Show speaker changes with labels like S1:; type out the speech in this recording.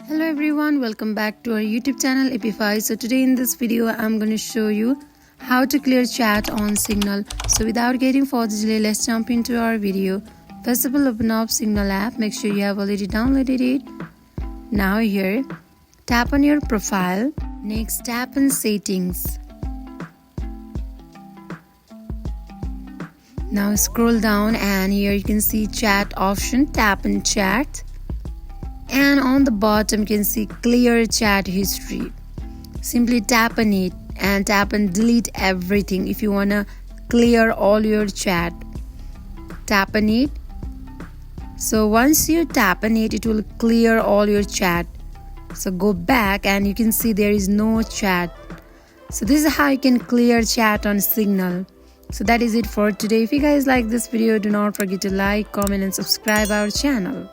S1: Hello everyone, welcome back to our YouTube channel Appify. So today in this video I'm going to show you how to clear chat on Signal. So without getting further delay, let's jump into our video. First of all, open up Signal app. Make sure you have already downloaded it. Now here, tap on your profile. Next, tap on settings. Now scroll down and here you can see chat option. Tap on chat. And on the bottom you can see clear chat history. Simply tap on it and tap on delete everything. If you want to clear all your chat, tap on it. So once you tap on it, it will clear all your chat. So go back and you can see there is no chat. So this is how you can clear chat on Signal. So that is it for today. If you guys like this video, do not forget to like, comment and subscribe our channel.